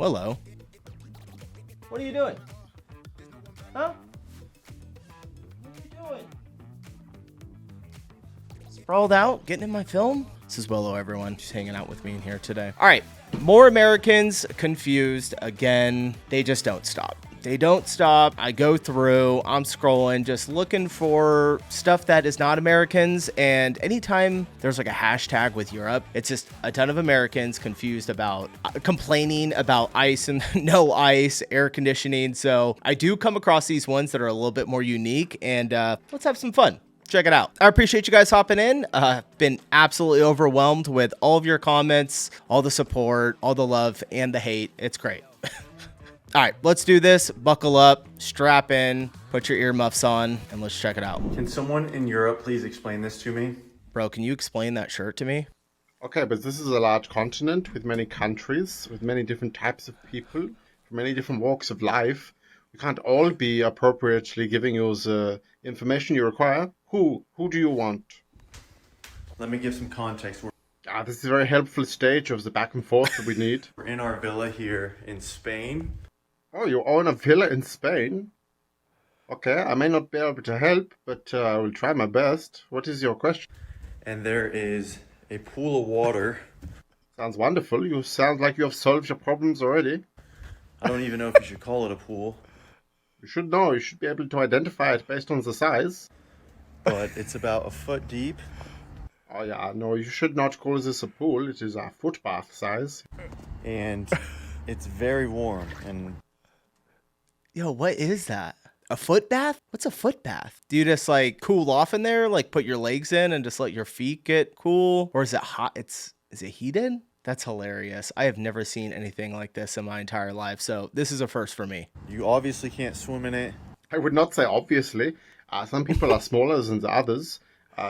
Willow. What are you doing? Huh? What are you doing? Sprawled out, getting in my film? This is Willow, everyone. She's hanging out with me in here today. All right, more Americans confused again. They just don't stop. They don't stop. I go through, I'm scrolling, just looking for stuff that is not Americans. And anytime there's like a hashtag with Europe, it's just a ton of Americans confused about complaining about ice and no ice, air conditioning. So I do come across these ones that are a little bit more unique, and let's have some fun. Check it out. I appreciate you guys hopping in. Been absolutely overwhelmed with all of your comments, all the support, all the love and the hate. It's great. All right, let's do this. Buckle up, strap in, put your earmuffs on, and let's check it out. Can someone in Europe please explain this to me? Bro, can you explain that shirt to me? Okay, but this is a large continent with many countries, with many different types of people, from many different walks of life. We can't all be appropriately giving you the information you require. Who do you want? Let me give some context. This is a very helpful stage of the back and forth that we need. We're in our villa here in Spain. Oh, you own a villa in Spain? Okay, I may not be able to help, but I will try my best. What is your question? And there is a pool of water. Sounds wonderful. You sound like you have solved your problems already. I don't even know if you should call it a pool. You should know. You should be able to identify it based on the size. But it's about a foot deep. Oh yeah, no, you should not call this a pool. It is a foot bath size. And it's very warm. And Yo, what is that? A foot bath? What's a foot bath? Do you just like cool off in there? Like put your legs in and just let your feet get cool? Or is it hot? Is it heated? That's hilarious. I have never seen anything like this in my entire life. So this is a first for me. you obviously can't swim in it. I would not say obviously. Some people are smaller than the others.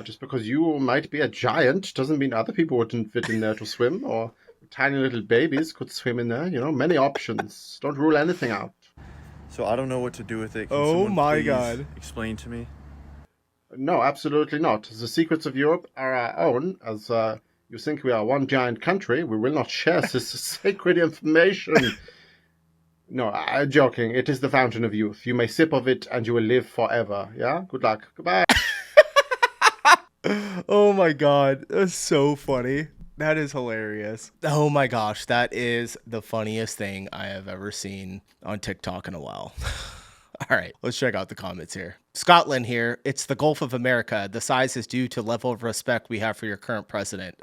Just because you might be a giant doesn't mean other people wouldn't fit in there to swim, or tiny little babies could swim in there. You know, many options. Don't rule anything out. So I don't know what to do with it. Can Oh someone my please God. explain to me? No, absolutely not. The secrets of Europe are our own. As you think we are one giant country, we will not share this sacred information. No, I'm joking. It is the fountain of youth. You may sip of it and you will live forever. Yeah? Good luck. Goodbye. Oh my God. That's so funny. That is hilarious. Oh my gosh. That is the funniest thing I have ever seen on TikTok in a while. All right, let's check out the comments here. Scotland here. It's the Gulf of America. The size is due to level of respect we have for your current president.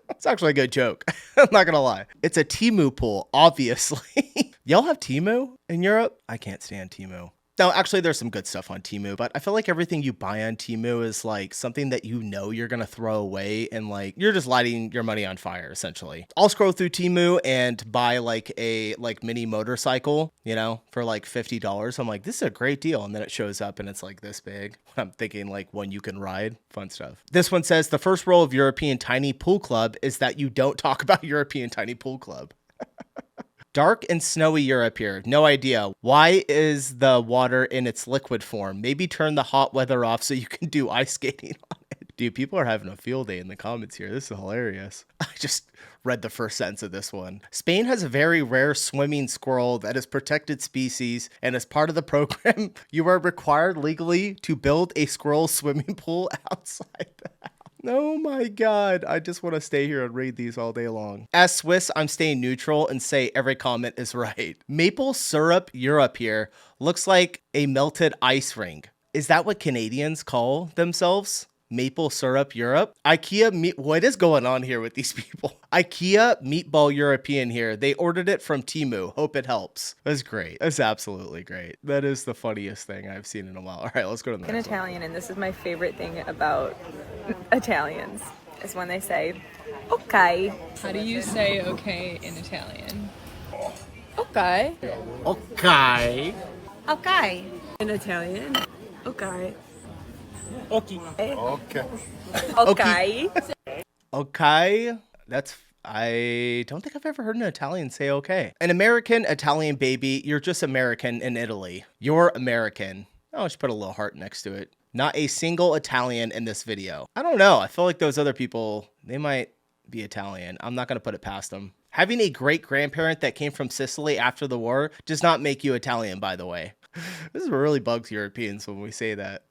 It's actually a good joke. I'm not going to lie. It's a Temu pool, obviously. Y'all have Temu in Europe? I can't stand Temu. No, actually, there's some good stuff on Temu, but I feel like everything you buy on Temu is like something that you know you're going to throw away, and like you're just lighting your money on fire, essentially. I'll scroll through Temu and buy like a mini motorcycle, you know, for like $50. I'm like, this is a great deal. And then it shows up and it's like this big. I'm thinking like one you can ride. Fun stuff. This one says the first rule of European Tiny Pool Club is that you don't talk about European Tiny Pool Club. Dark and snowy Europe here. No idea. Why is the water in its liquid form? Maybe turn the hot weather off so you can do ice skating on it. Dude, people are having a field day in the comments here. This is hilarious. I just read the first sentence of this one. Spain has a very rare swimming squirrel that is protected species, and as part of the program, you are required legally to build a squirrel swimming pool outside the house. Oh my God. I just want to stay here and read these all day long. As Swiss, I'm staying neutral and say every comment is right. Maple syrup Europe here looks like a melted ice ring. Is that what Canadians call themselves? Maple syrup Europe? What is going on here with these people? IKEA meatball European here. They ordered it from Temu. Hope it helps. That's great. That's absolutely great. That is the funniest thing I've seen in a while. All right, let's go to the next one. Italian, and this is my favorite thing about Italians, is when they say, okay. How do you say okay in Italian? Okay. Okay. Okay. In Italian. Okay. Okay. Okay. Okay. Okay. I don't think I've ever heard an Italian say okay. An American Italian baby, you're just American in Italy. You're American. Oh, I should put a little heart next to it. Not a single Italian in this video. I don't know. I feel like those other people, they might be Italian. I'm not going to put it past them. Having a great grandparent that came from Sicily after the war does not make you Italian, by the way. This is what really bugs Europeans when we say that.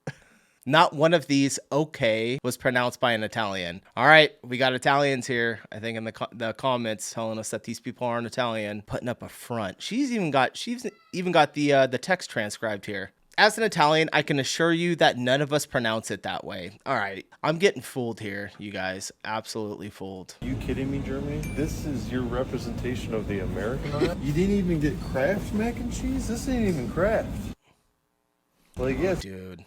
Not one of these okay was pronounced by an Italian. All right, we got Italians here. I think in the comments telling us that these people aren't Italian, putting up a front. She's even got the text transcribed here. As an Italian, I can assure you that none of us pronounce it that way. All right, I'm getting fooled here, you guys. Absolutely fooled. You kidding me, Germany? This is your representation of the American art? You didn't even get Kraft mac and cheese? This ain't even Kraft. Like, yes. Dude,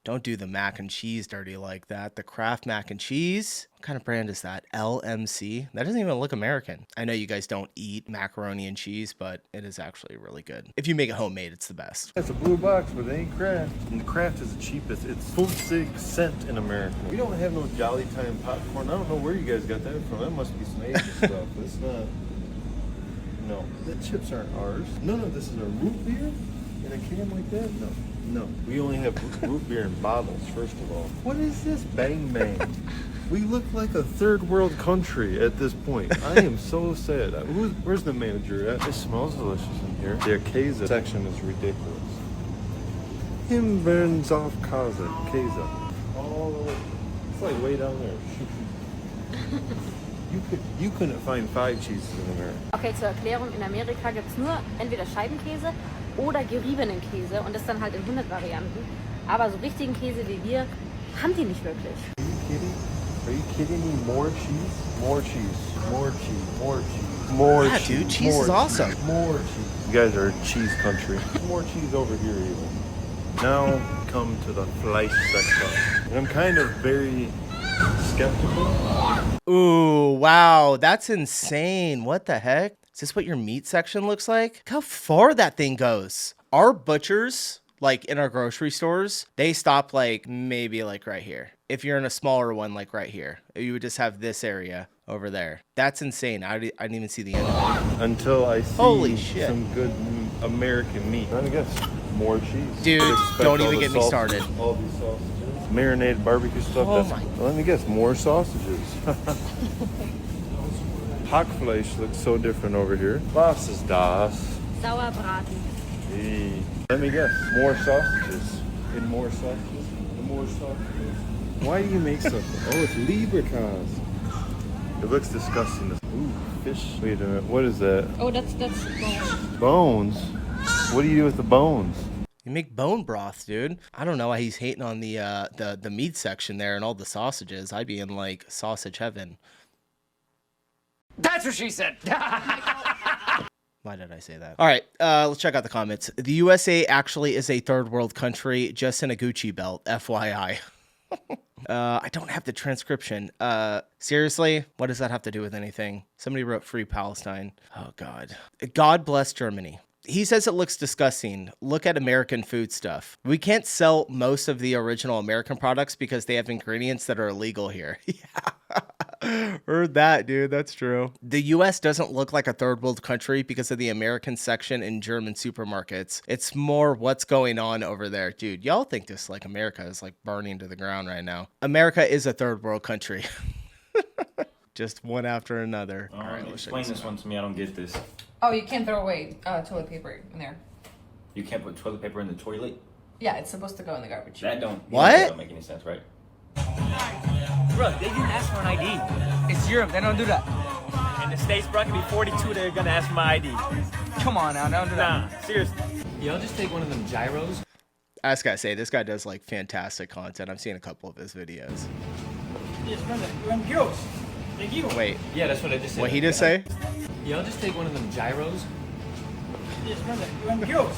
don't do the mac and cheese dirty like that. The Kraft mac and cheese? What kind of brand is that? LMC? That doesn't even look American. I know you guys don't eat macaroni and cheese, but it is actually really good. If you make it homemade, it's the best. It's a blue box, but it ain't Kraft. And the Kraft is the cheapest. It's 46 in America. We don't have no Jolly Time popcorn. I don't know where you guys got that from. That must be some Asian stuff. It's not. No, the chips aren't ours. None of this is a root beer in a can like that. No. No, we only have root beer in bottles, first of all. What is this Bang Bang? We look like a third world country at this point. I am so sad. Where's the manager at? It smells delicious in here. The Keza section is ridiculous. Him burns off Keza. All the way. It's like way down there. You couldn't find 5 cheeses in America. Okay, zur Erklärung, in Amerika gibt es nur entweder Scheibenkäse oder geriebenen Käse und das dann halt in 100 Varianten. Aber so richtigen Käse wie wir haben die nicht wirklich. Are you kidding? Are you kidding me? More cheese? More cheese. More cheese. More cheese. More Yeah, cheese. dude, cheese more is awesome. More cheese. You guys are a cheese country. More cheese over here even. Now come to the Fleisch section. And I'm kind of very skeptical. Ooh, wow, that's insane. What the heck? Is this what your meat section looks like? Look how far that thing goes. Our butchers, like in our grocery stores, they stop like maybe like right here. If you're in a smaller one, like right here, you would just have this area over there. That's insane. I didn't even see the end of it. Until I see Holy shit. some good American meat. I guess more cheese. Dude, Expect don't all even the get me started. All these sausages. Marinated barbecue stuff. Oh that's, my. Let me guess, more sausages. Hackfleisch looks so different over here. Was ist das? Sauerbraten. Hey. Let me guess, more sausages. And more sausages. And more sausages. Why do you make something? Oh, it's Leberkas. It looks disgusting. Ooh, fish. Wait a minute, what is that? Oh, that's bones. Bones? What do you do with the bones? You make bone broth, dude. I don't know why he's hating on the meat section there and all the sausages. I'd be in like sausage heaven. That's what she said. Why did I say that? All right, let's check out the comments. The USA actually is a third world country, just in a Gucci belt, FYI. I don't have the transcription. Seriously? What does that have to do with anything? Somebody wrote Free Palestine. Oh, God. God bless Germany. He says it looks disgusting. Look at American food stuff. We can't sell most of the original American products because they have ingredients that are illegal here. Yeah. Heard that, dude. That's true. The US doesn't look like a third world country because of the American section in German supermarkets. It's more what's going on over there. Dude, y'all think this like America is like burning to the ground right now. America is a third world country. Just one after another. All right, explain this one to me. I don't get this. Oh, you can't throw away toilet paper in there. You can't put toilet paper in the toilet? Yeah, it's supposed to go in the garbage. That don't. What? That don't make any sense, right? Bro, they didn't ask for an ID. It's Europe, they don't do that. In the States, bro, I can be 42, they're gonna ask for my ID. Come on now, don't do that. Nah, seriously. Yo, just take one of them gyros. I just gotta say, this guy does like fantastic content. I've seen a couple of his videos. Yes, brother, gyros. Thank you. Wait, Yeah, that's what I just said. what he just say? Yo, just take one of them gyros. Yes, brother, gyros.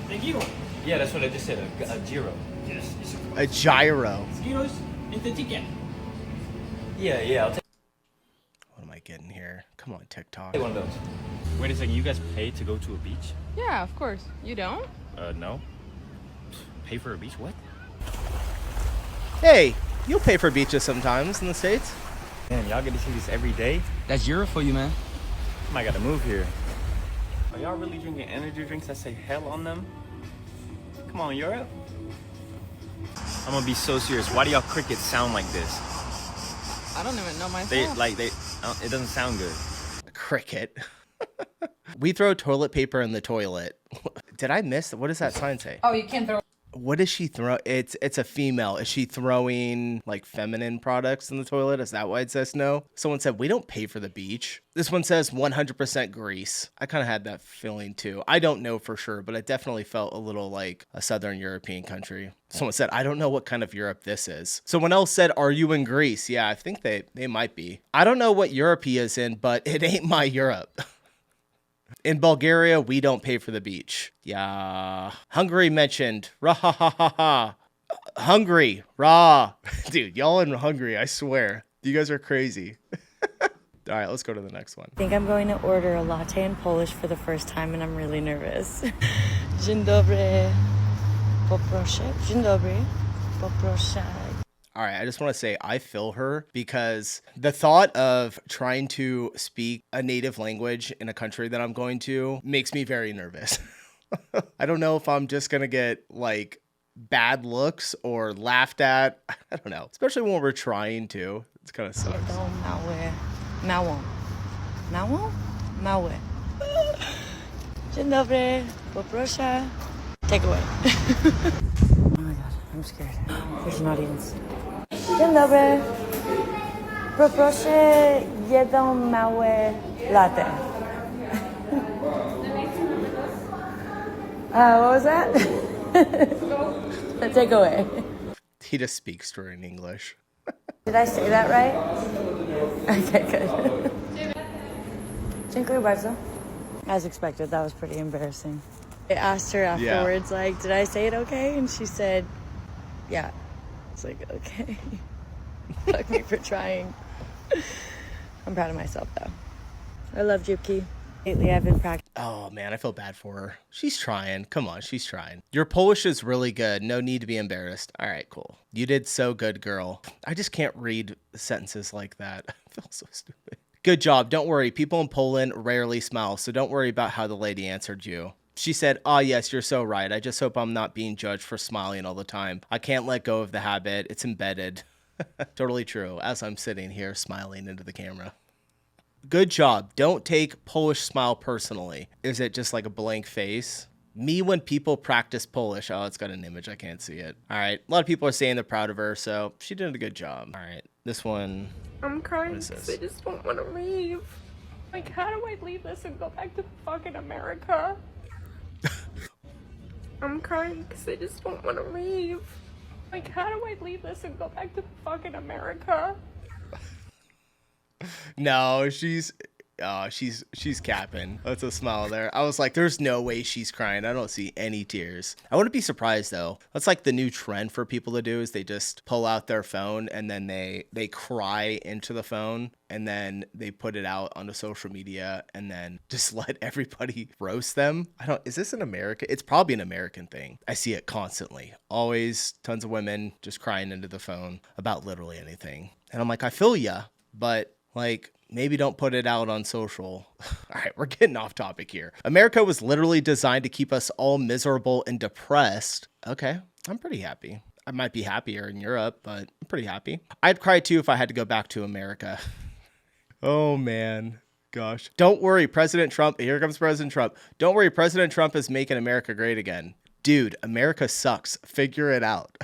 Thank you. Yeah, that's what I just said, a gyro. Yes, it's A gyro. gyros and the chicken. Yeah, I'll take What am I getting here? Come on, TikTok. one of those. Wait a second. You guys pay to go to a beach? Yeah, of course. You don't? No. Pay for a beach? What? Hey, you'll pay for beaches sometimes in the States. Man, y'all get to see this every day? That's Europe for you, man. I might gotta move here. Are y'all really drinking energy drinks that say hell on them? Come on, Europe. I'm gonna be so serious. Why do y'all crickets sound like this? I don't even know myself. It doesn't sound good. Cricket. We throw toilet paper in the toilet. Did I miss? What does that sign say? Oh, you can't throw. What is she throw? It's a female. Is she throwing like feminine products in the toilet? Is that why it says no? Someone said we don't pay for the beach. This one says 100% Greece. I kind of had that feeling too. I don't know for sure, but it definitely felt a little like a Southern European country. Someone said I don't know what kind of Europe this is. Someone else said, "Are you in Greece?" Yeah, I think they might be. I don't know what Europe he is in, but it ain't my Europe. In Bulgaria, we don't pay for the beach. Yeah. Hungary mentioned. Rah ha ha ha ha. Hungary. Rah. Dude, y'all in Hungary, I swear. You guys are crazy. All right, let's go to the next one. I think I'm going to order a latte in Polish for the first time and I'm really nervous. Dzień dobry. Poproszę. Dzień dobry. Poproszę. All right, I just want to say I feel her because the thought of trying to speak a native language in a country that I'm going to makes me very nervous. I don't know if I'm just going to get like bad looks or laughed at. I don't know, especially when we're trying to. It's kind of sucks. Małe. Małe? Małe. Dzień dobry. Poproszę. Take away. Oh my god, I'm scared. There's an audience. Dzień dobry. Poproszę jedno małe latte. What was that? Take away. He just speaks to her in English. Did I say that right? Okay, good. Dziękuję bardzo. As expected, that was pretty embarrassing. I asked her afterwards, like, did I say it okay? And she said, yeah. It's like, okay. Fuck me for trying. I'm proud of myself, though. I love Jupki. Lately, I've been practicing. Oh, man, I feel bad for her. She's trying. Come on, she's trying. Your Polish is really good. No need to be embarrassed. All right, cool. You did so good, girl. I just can't read sentences like that. I feel so stupid. Good job. Don't worry. People in Poland rarely smile, so don't worry about how the lady answered you. She said, "Ah, yes, you're so right. I just hope I'm not being judged for smiling all the time. I can't let go of the habit. It's embedded." Totally true, as I'm sitting here smiling into the camera. Good job. Don't take Polish smile personally. Is it just like a blank face? Me when people practice Polish. Oh, it's got an image. I can't see it. All right. A lot of people are saying they're proud of her, so she did a good job. All right. This one. I'm crying because I just don't want to leave. Like, how do I leave this and go back to fucking America? I'm crying because I just don't want to leave. Like, how do I leave this and go back to fucking America? No, she's capping. That's a smile there. I was like, there's no way she's crying. I don't see any tears. I wouldn't be surprised though. That's like the new trend for people to do is they just pull out their phone and then they cry into the phone and then they put it out onto social media and then just let everybody roast them. Is this an American? It's probably an American thing. I see it constantly. Always tons of women just crying into the phone about literally anything. And I'm like, I feel ya, but like, maybe don't put it out on social. All right, we're getting off topic here. America was literally designed to keep us all miserable and depressed. Okay, I'm pretty happy. I might be happier in Europe, but I'm pretty happy. I'd cry too if I had to go back to America. Oh man, gosh. Don't worry, President Trump. Here comes President Trump. Don't worry, President Trump is making America great again. Dude, America sucks. Figure it out.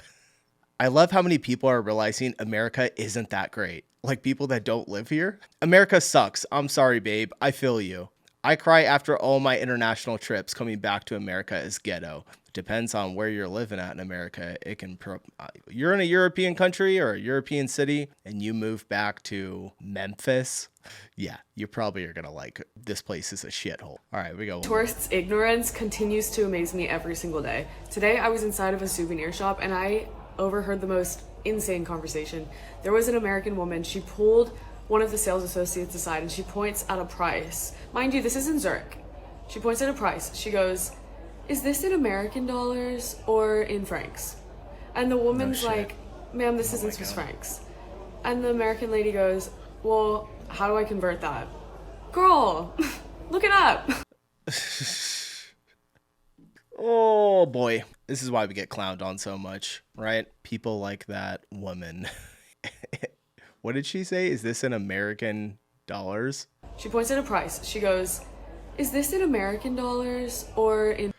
I love how many people are realizing America isn't that great. Like people that don't live here. America sucks. I'm sorry, babe. I feel you. I cry after all my international trips. Coming back to America is ghetto. Depends on where you're living at in America. It can you're in a European country or a European city and you move back to Memphis. Yeah, you probably are going to like this place is a shithole. All right, we go. Tourists' ignorance continues to amaze me every single day. Today I was inside of a souvenir shop and I overheard the most insane conversation. There was an American woman. She pulled one of the sales associates aside and she points at a price. Mind you, this is in Zurich. She points at a price. She goes, "Is this in American dollars or in francs?" And the woman's like, "Ma'am, this is in Swiss francs." And the American lady goes, "Well, how do I convert that?" Girl, look it up. Oh boy, this is why we get clowned on so much, right? People like that woman. What did she say? Is this an American Dollars. She points at a price. She goes, "Is this in American dollars or in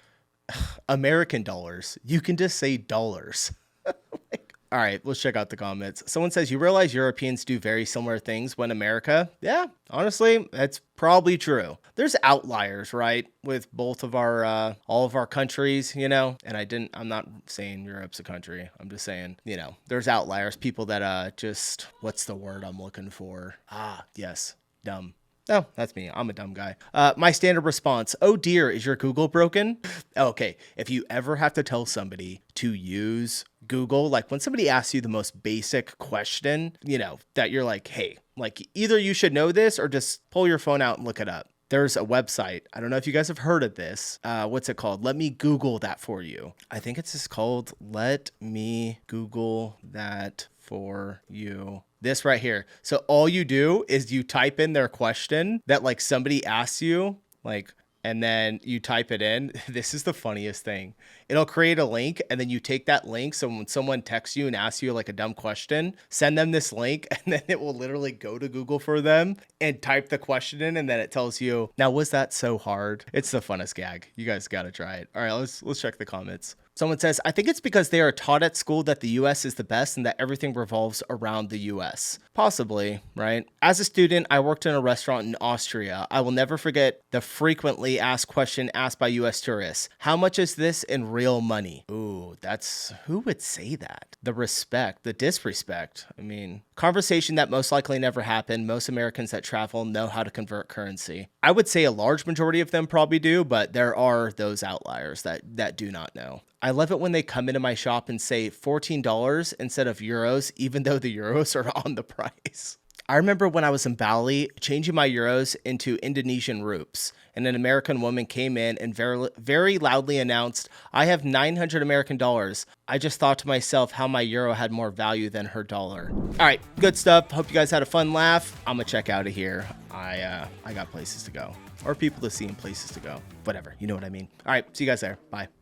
American dollars? You can just say dollars." All right, let's check out the comments. Someone says, you realize Europeans do very similar things when America? Yeah, honestly, that's probably true. There's outliers, right? With both of our, all of our countries, you know? And I'm not saying Europe's a country. I'm just saying, you know, there's outliers, people that just, what's the word I'm looking for? Yes, dumb. Oh, that's me. I'm a dumb guy. My standard response, oh dear, is your Google broken? Okay, if you ever have to tell somebody to use Google, like when somebody asks you the most basic question, you know, that you're like, hey, like either you should know this or just pull your phone out and look it up. There's a website. I don't know if you guys have heard of this. What's it called? Let me Google that for you. I think it's just called Let Me Google That For You. This right here. So all you do is you type in their question that like somebody asks you, like, and then you type it in. This is the funniest thing. It'll create a link and then you take that link. So when someone texts you and asks you like a dumb question, send them this link and then it will literally go to Google for them and type the question in. And then it tells you, now, was that so hard? It's the funnest gag. You guys got to try it. All right, let's check the comments. Someone says, I think it's because they are taught at school that the US is the best and that everything revolves around the US. Possibly, right? As a student, I worked in a restaurant in Austria. I will never forget the frequently asked question asked by US tourists. How much is this in real money? Ooh, who would say that? The respect, the disrespect. I mean, conversation that most likely never happened. Most Americans that travel know how to convert currency. I would say a large majority of them probably do, but there are those outliers that do not know. I love it when they come into my shop and say $14 instead of euros, even though the euros are on the price. I remember when I was in Bali, changing my euros into Indonesian rupiahs, and an American woman came in and very loudly announced, I have 900 American dollars. I just thought to myself how my euro had more value than her dollar. All right, good stuff. Hope you guys had a fun laugh. I'm gonna check out of here. I got places to go, or people to see and places to go. Whatever, you know what I mean. All right, see you guys there. Bye.